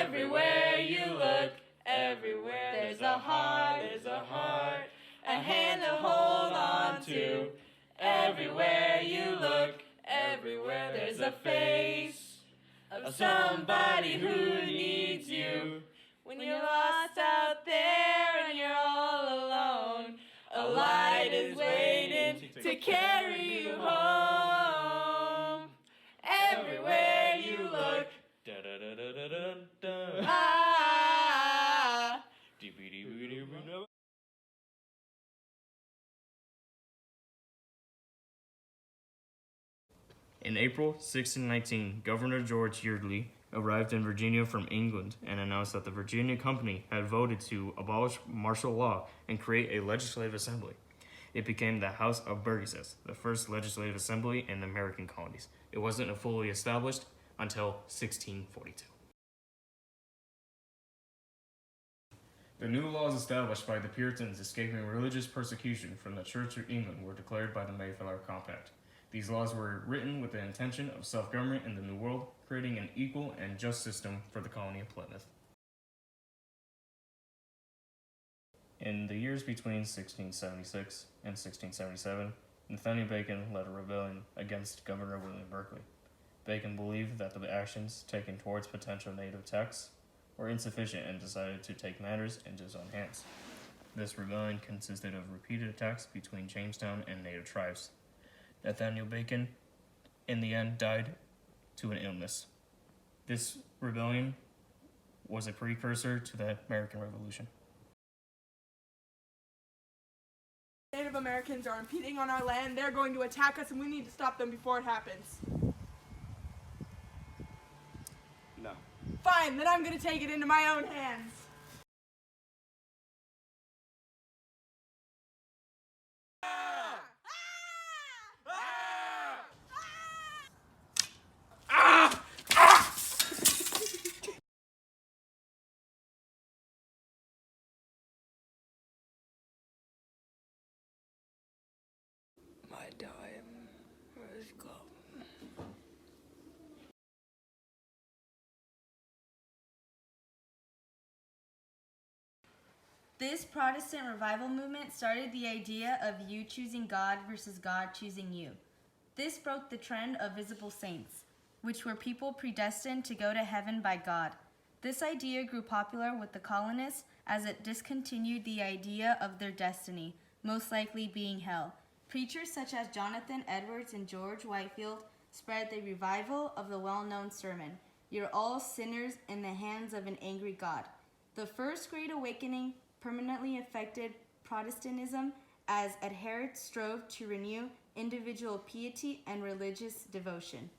Everywhere you look, everywhere there's a heart, a hand to hold on to. Everywhere you look, everywhere there's a face of somebody who needs you. When you're lost out there and you're all alone, a light is waiting to carry you home. Everywhere you look, ah. In April 1619, Governor George Yeardley arrived in Virginia from England and announced that the Virginia Company had voted to abolish martial law and create a legislative assembly. It became the House of Burgesses, the first legislative assembly in the American colonies. It wasn't fully established until 1642. The new laws established by the Puritans escaping religious persecution from the Church of England were declared by the Mayflower Compact. These laws were written with the intention of self-government in the New World, creating an equal and just system for the colony of Plymouth. In the years between 1676 and 1677, Nathaniel Bacon led a rebellion against Governor William Berkeley. Bacon believed that the actions taken towards potential native attacks were insufficient and decided to take matters into his own hands. This rebellion consisted of repeated attacks between Jamestown and native tribes. Nathaniel Bacon, in the end, died to an illness. This rebellion was a precursor to the American Revolution. Native Americans are impeding on our land. They're going to attack us, and we need to stop them before it happens. No. Fine, then I'm going to take it into my own hands. My time has come. This Protestant revival movement started the idea of you choosing God versus God choosing you. This broke the trend of visible saints, which were people predestined to go to heaven by God. This idea grew popular with the colonists as it discontinued the idea of their destiny, most likely being hell. Preachers such as Jonathan Edwards and George Whitefield spread the revival of the well-known sermon, "You're all sinners in the hands of an angry God." The First Great Awakening permanently affected Protestantism as adherents strove to renew individual piety and religious devotion.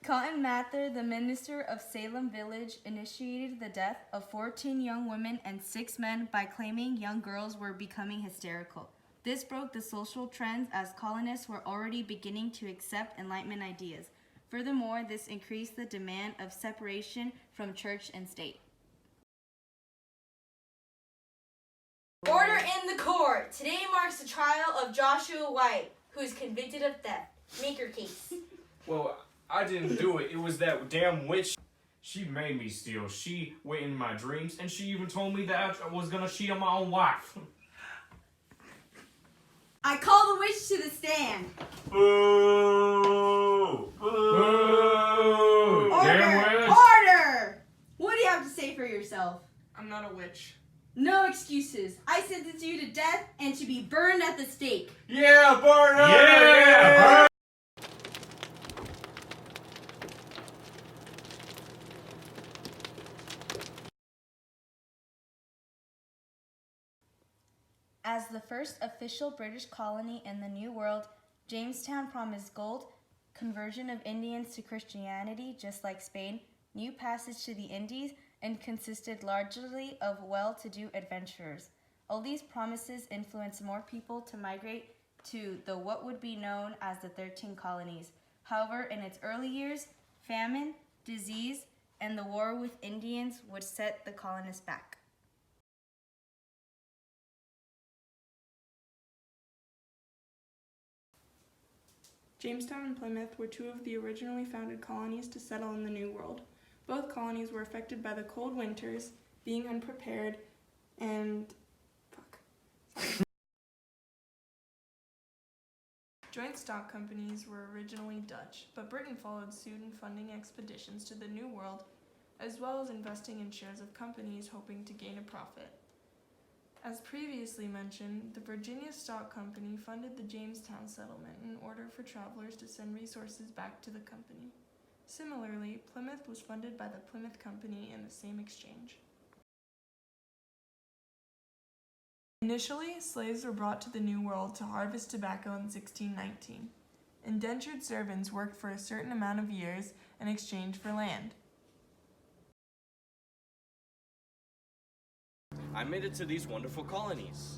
Cotton Mather, the minister of Salem Village, initiated the death of 14 young women and 6 men by claiming young girls were becoming hysterical. This broke the social trends as colonists were already beginning to accept Enlightenment ideas. Furthermore, this increased the demand of separation from church and state. Order in the court. Today marks the trial of Joshua White, who is convicted of theft. Make your case. Well, I didn't do it. It was that damn witch. She made me steal. She went in my dreams, and she even told me that I was gonna cheat on my own wife. I call the witch to the stand. Boo! Boo! Damn witch! Order! What do you have to say for yourself? I'm not a witch. No excuses. I sentence you to death and to be burned at the stake. Yeah, burn her! Yeah! Burn! As the first official British colony in the New World, Jamestown promised gold, conversion of Indians to Christianity just like Spain, new passage to the Indies, and consisted largely of well-to-do adventurers. All these promises influenced more people to migrate to the what would be known as the 13 colonies. However, in its early years, famine, disease, and the war with Indians would set the colonists back. Jamestown and Plymouth were two of the originally founded colonies to settle in the New World. Both colonies were affected by the cold winters, being unprepared, and Joint stock companies were originally Dutch, but Britain followed suit in funding expeditions to the New World, as well as investing in shares of companies hoping to gain a profit. As previously mentioned, the Virginia Stock Company funded the Jamestown settlement in order for travelers to send resources back to the company. Similarly, Plymouth was funded by the Plymouth Company in the same exchange. Initially, slaves were brought to the New World to harvest tobacco in 1619. Indentured servants worked for a certain amount of years in exchange for land. I made it to these wonderful colonies.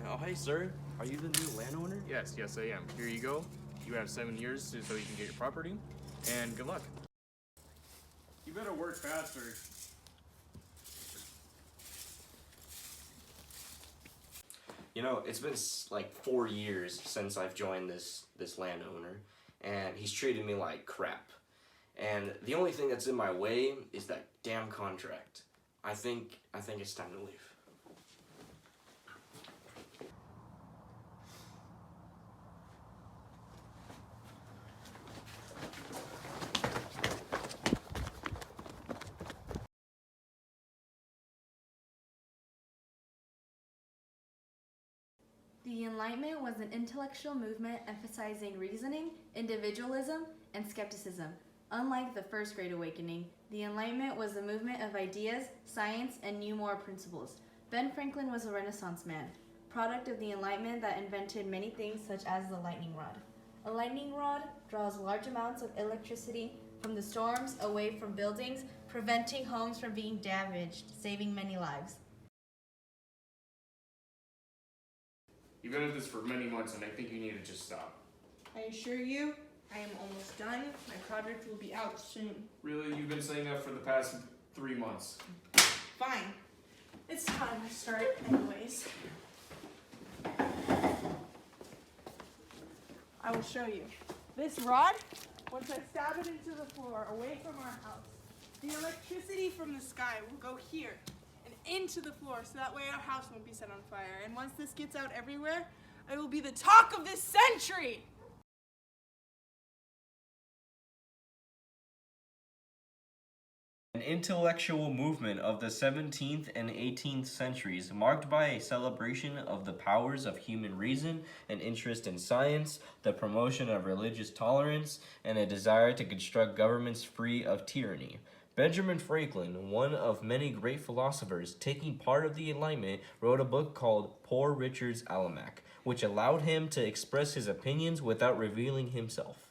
Oh, hey, sir. Are you the new landowner? Yes, I am. Here you go. You have 7 years so you can get your property, and good luck. You better work faster. You know, it's been like 4 years since I've joined this landowner, and he's treated me like crap. And the only thing that's in my way is that damn contract. I think it's time to leave. The Enlightenment was an intellectual movement emphasizing reasoning, individualism, and skepticism. Unlike the First Great Awakening, the Enlightenment was a movement of ideas, science, and new moral principles. Ben Franklin was a Renaissance man, product of the Enlightenment that invented many things such as the lightning rod. A lightning rod draws large amounts of electricity from the storms away from buildings, preventing homes from being damaged, saving many lives. You've been at this for many months, and I think you need to just stop. I assure you, I am almost done. My project will be out soon. Really? You've been saying that for the past 3 months. Fine. It's time to start anyways. I will show you. This rod, once I stab it into the floor away from our house, the electricity from the sky will go here and into the floor so that way our house won't be set on fire. And once this gets out everywhere, I will be the talk of this century! An intellectual movement of the 17th and 18th centuries, marked by a celebration of the powers of human reason, an interest in science, the promotion of religious tolerance, and a desire to construct governments free of tyranny. Benjamin Franklin, one of many great philosophers taking part of the Enlightenment, wrote a book called Poor Richard's Almanac, which allowed him to express his opinions without revealing himself.